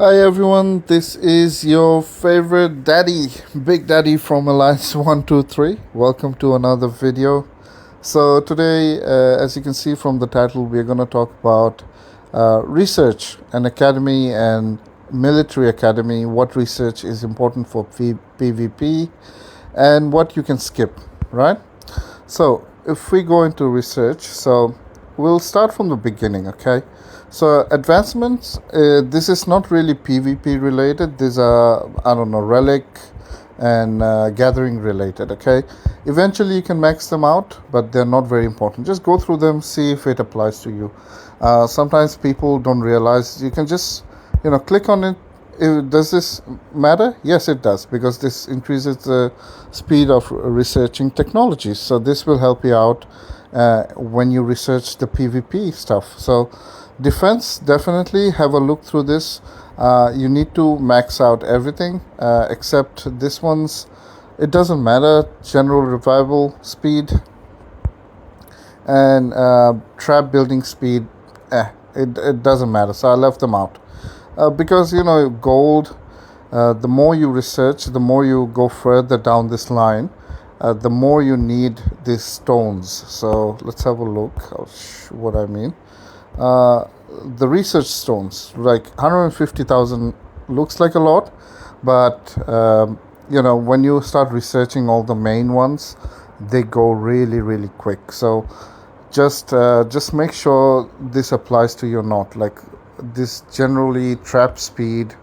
Hi everyone, this is your favorite daddy, Big Daddy from Alliance 123. Welcome to another video. So, today, as you can see from the title, we're going to talk about research and academy and military academy, what research is important for PvP, and what you can skip, right? So, if we go into research, we'll start from the beginning, okay? So, advancements, this is not really PvP related. These are, I don't know, relic and gathering related, okay? Eventually, you can max them out, but they're not very important. Just go through them, see if it applies to you. Sometimes people don't realize you can just, click on it. Does this matter? Yes, it does, because this increases the speed of researching technologies. So this will help you out when you research the PvP stuff. So defense, definitely have a look through this. You need to max out everything except this one's. It doesn't matter. General revival speed and trap building speed. It doesn't matter. So I left them out. Because gold, the more you research, the more you go further down this line, the more you need these stones. So let's have a look what I mean. The research stones, like 150,000 looks like a lot, but when you start researching all the main ones, they go really really quick. So just make sure this applies to you or not. Like this generally trap speed,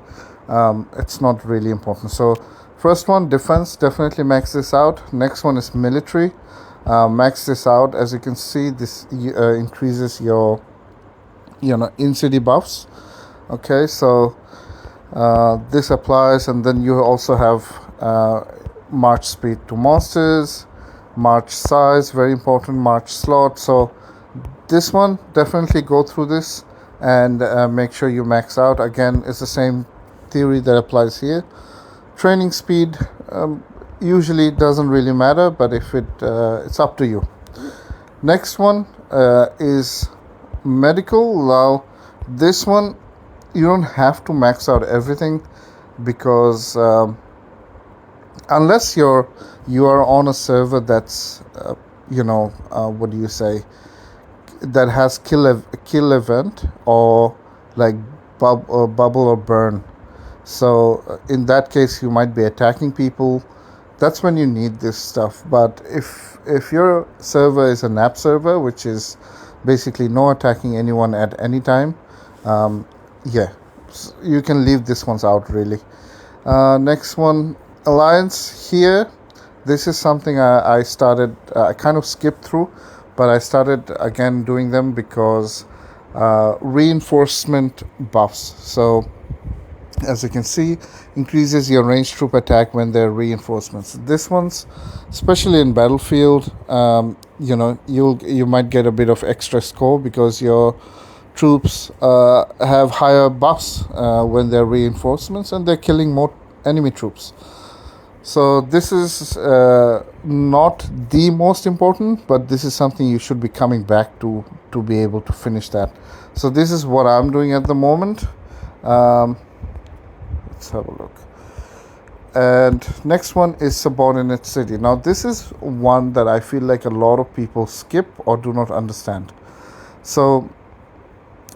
it's not really important. So first one, defense, definitely max this out. Next one is military, max this out. As you can see, this increases your in-city buffs. Okay, so this applies, and then you also have march speed to monsters, march size, very important, march slot. So this one, definitely go through this and make sure you max out. Again, it's the same theory that applies here. Training speed usually doesn't really matter, but if it's up to you. Next one is medical. Now this one, you don't have to max out everything, because unless you are on a server that's what do you say, that has kill event, or like bubble or burn. So in that case, you might be attacking people. That's when you need this stuff. But if your server is a nap server, which is basically no attacking anyone at any time, you can leave this ones out really. Next one, alliance. Here, this is something I started, I kind of skipped through, but I started again doing them because reinforcement buffs. So as you can see, increases your ranged troop attack when there are reinforcements. This one's, especially in battlefield, you might get a bit of extra score because your troops have higher buffs when they're reinforcements, and they're killing more enemy troops. So this is not the most important, but this is something you should be coming back to be able to finish that. So this is what I'm doing at the moment. Let's have a look. And next one is subordinate city. Now this is one that I feel like a lot of people skip or do not understand. So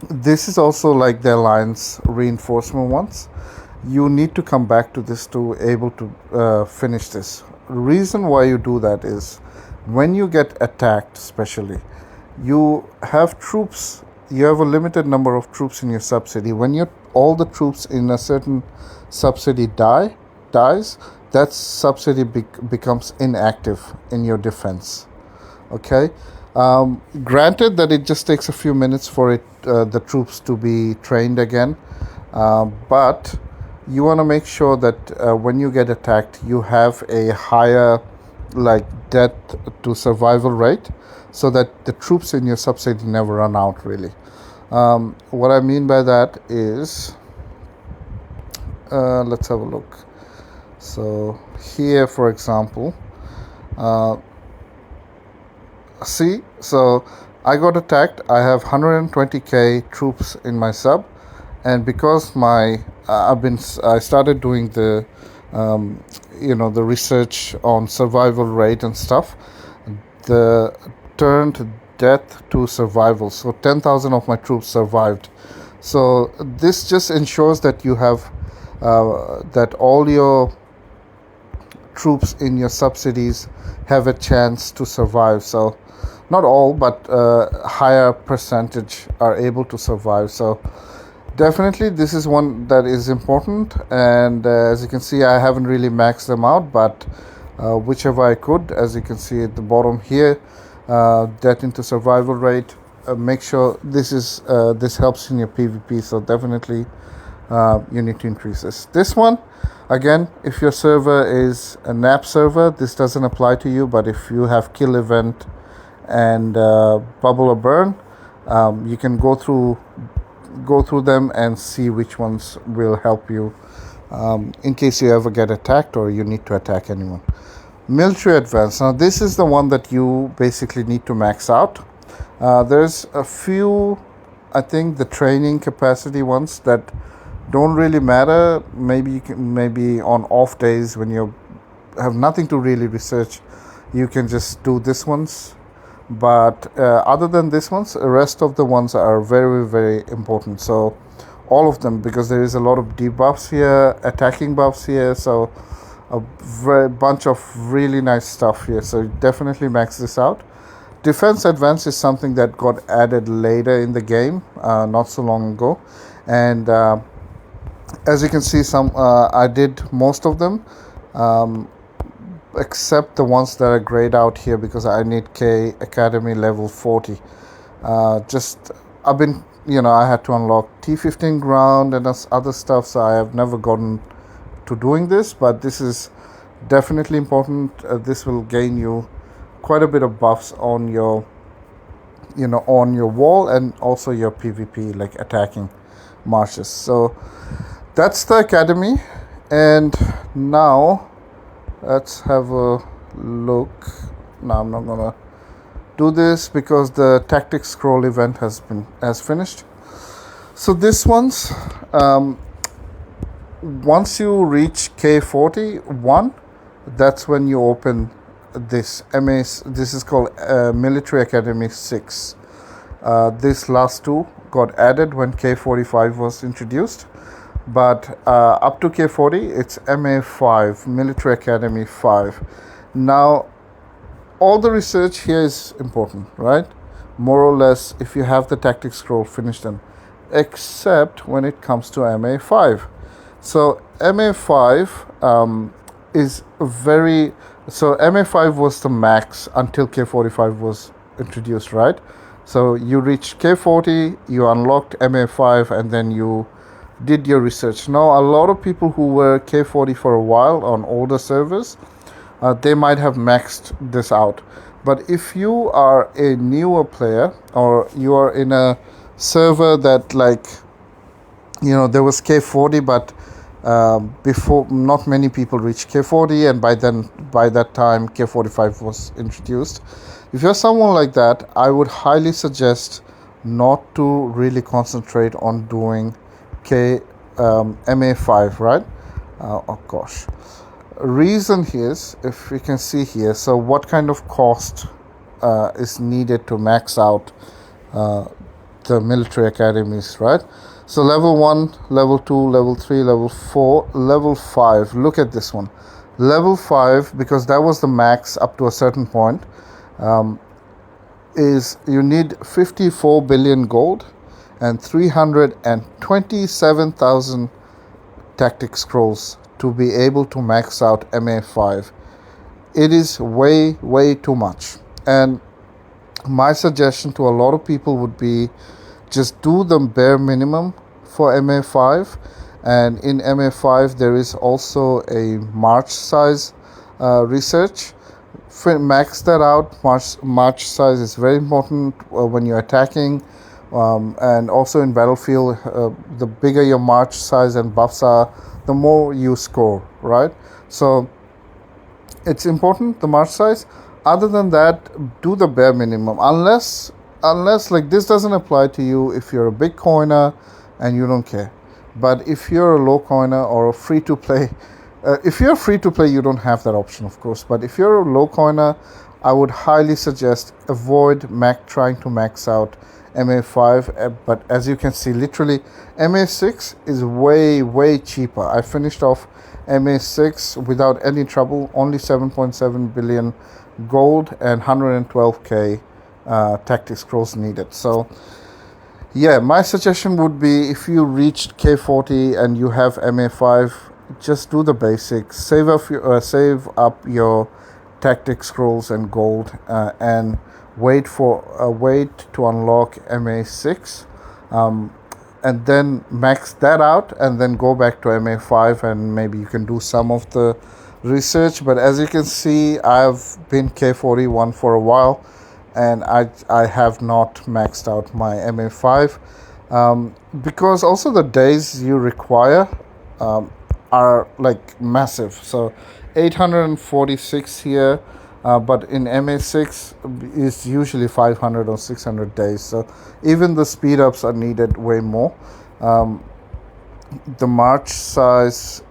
this is also like the alliance reinforcement ones. You need to come back to this to able to finish this. Reason why you do that is when you get attacked, especially, you have troops. You have a limited number of troops in your subsidy. When all the troops in a certain subsidy dies, that subsidy becomes inactive in your defense. Okay. Granted that it just takes a few minutes for the troops to be trained again, but you want to make sure that when you get attacked, you have a higher death to survival rate, so that the troops in your subsidy never run out really. What I mean by that is, let's have a look. So here, for example, see, so I got attacked. I have 120k troops in my sub, and because my I started doing the the research on survival rate and stuff. The turned death to survival. So 10,000 of my troops survived. So this just ensures that you have that all your troops in your subsidies have a chance to survive. So not all, but higher percentage are able to survive. So definitely this is one that is important. And as you can see, I haven't really maxed them out, but whichever I could, as you can see at the bottom here, death into survival rate, make sure this helps in your PvP. So definitely you need to increase this one. Again, if your server is a nap server, this doesn't apply to you, but if you have kill event and bubble or burn, you can go through them and see which ones will help you in case you ever get attacked or you need to attack anyone. Military advance. Now this is the one that you basically need to max out. There's a few, I think, the training capacity ones that don't really matter. Maybe on off days when you have nothing to really research, you can just do this ones. But other than this ones, the rest of the ones are very, very important. So all of them, because there is a lot of debuffs here, attacking buffs here, so a bunch of really nice stuff here. So definitely max this out. Defense advance is something that got added later in the game, not so long ago, and as you can see, I did most of them, except the ones that are grayed out here because I need K Academy level 40. I had to unlock T15 ground and other stuff, so I have never gotten to doing this, but this is definitely important. This will gain you quite a bit of buffs on your wall and also your PvP, like attacking marches. So that's the academy. And now let's have a look. Now I'm not gonna do this because the tactics scroll event has finished. So this one's once you reach K41, that's when you open this MAs. This is called Military Academy 6. This last two got added when K45 was introduced, but up to K40 it's MA5, Military Academy 5. Now all the research here is important, right? More or less, if you have the tactics scroll, finish them, except when it comes to MA5. So MA5 is very... So MA5 was the max until K45 was introduced, right? So you reached K40, you unlocked MA5, and then you did your research. Now, a lot of people who were K40 for a while on older servers, they might have maxed this out. But if you are a newer player, or you are in a server that, like, there was K40, but before, not many people reached K40, and by that time K45 was introduced. If you're someone like that, I would highly suggest not to really concentrate on doing MA5, right? Oh gosh. Reason here is, if you can see here, so what kind of cost is needed to max out the military academies, right? So level 1, level 2, level 3, level 4, level 5. Look at this one. Level 5, because that was the max up to a certain point, is you need 54 billion gold and 327,000 tactic scrolls to be able to max out MA5. It is way, way too much. And my suggestion to a lot of people would be, just do the bare minimum for MA5. And in MA5 there is also a march size research. Max that out. March size is very important when you're attacking, and also in battlefield. The bigger your march size and buffs are, the more you score, right? So it's important, the march size. Other than that, do the bare minimum, unless like this doesn't apply to you if you're a Bitcoiner and you don't care. But if you're a low coiner or a free to play, if you're free to play, you don't have that option, of course. But if you're a low coiner, I would highly suggest avoid trying to max out MA5. But as you can see, literally MA6 is way cheaper. I finished off MA6 without any trouble, only 7.7 billion gold and 112k tactics scrolls needed. So yeah, my suggestion would be, if you reached K40 and you have MA5, just do the basics. Save up your tactic scrolls and gold, and wait to unlock MA6, and then max that out, and then go back to MA5, and maybe you can do some of the research. But as you can see, I've been K41 for a while, and I have not maxed out my MA5, because also the days you require are like massive. So 846 here, but in MA6 is usually 500 or 600 days. So even the speed ups are needed way more. The march size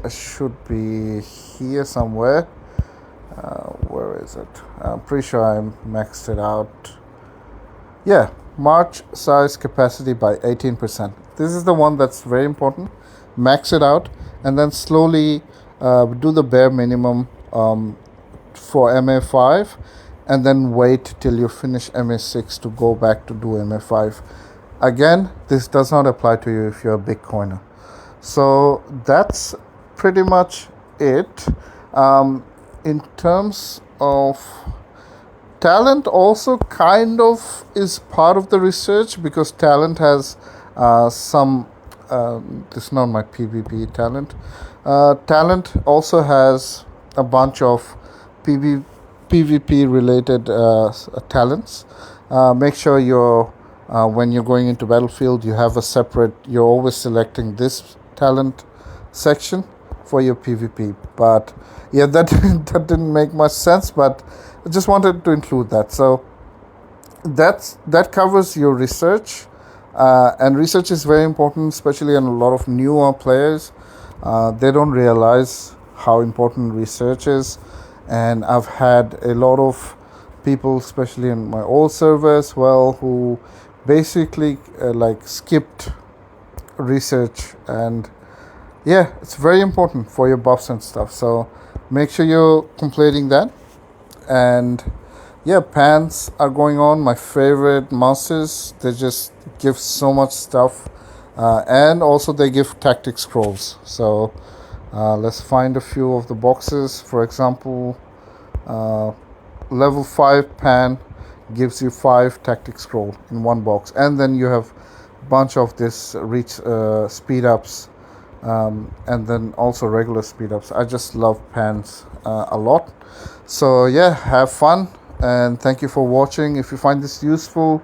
should be here somewhere. Where is it? I'm pretty sure I maxed it out. Yeah, march size capacity by 18%. This is the one that's very important. Max it out, and then slowly do the bare minimum for MA5, and then wait till you finish MA6 to go back to do MA5. Again, this does not apply to you if you're a big coiner. So that's pretty much it. In terms of talent, also kind of is part of the research, because talent has some this is not my PvP talent. Talent also has a bunch of PvP related talents. Make sure when you're going into battlefield, you have a separate, you're always selecting this talent section for your PvP. But yeah, that didn't make much sense, but I just wanted to include that. So that covers your research, and research is very important, especially in a lot of newer players. They don't realize how important research is, and I've had a lot of people, especially in my old server as well, who basically skipped research. And yeah, it's very important for your buffs and stuff, so make sure you're completing that. And yeah, pans are going on, my favorite masters. They just give so much stuff, and also they give tactic scrolls. So let's find a few of the boxes. For example, level 5 pan gives you 5 tactic scroll in one box, and then you have a bunch of this reach speed ups, and then also regular speed ups. I just love pans a lot. So yeah, have fun, and thank you for watching. If you find this useful,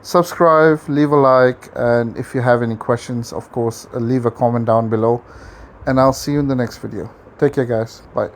subscribe, leave a like, and if you have any questions, of course, leave a comment down below, and I'll see you in the next video. Take care, guys. Bye.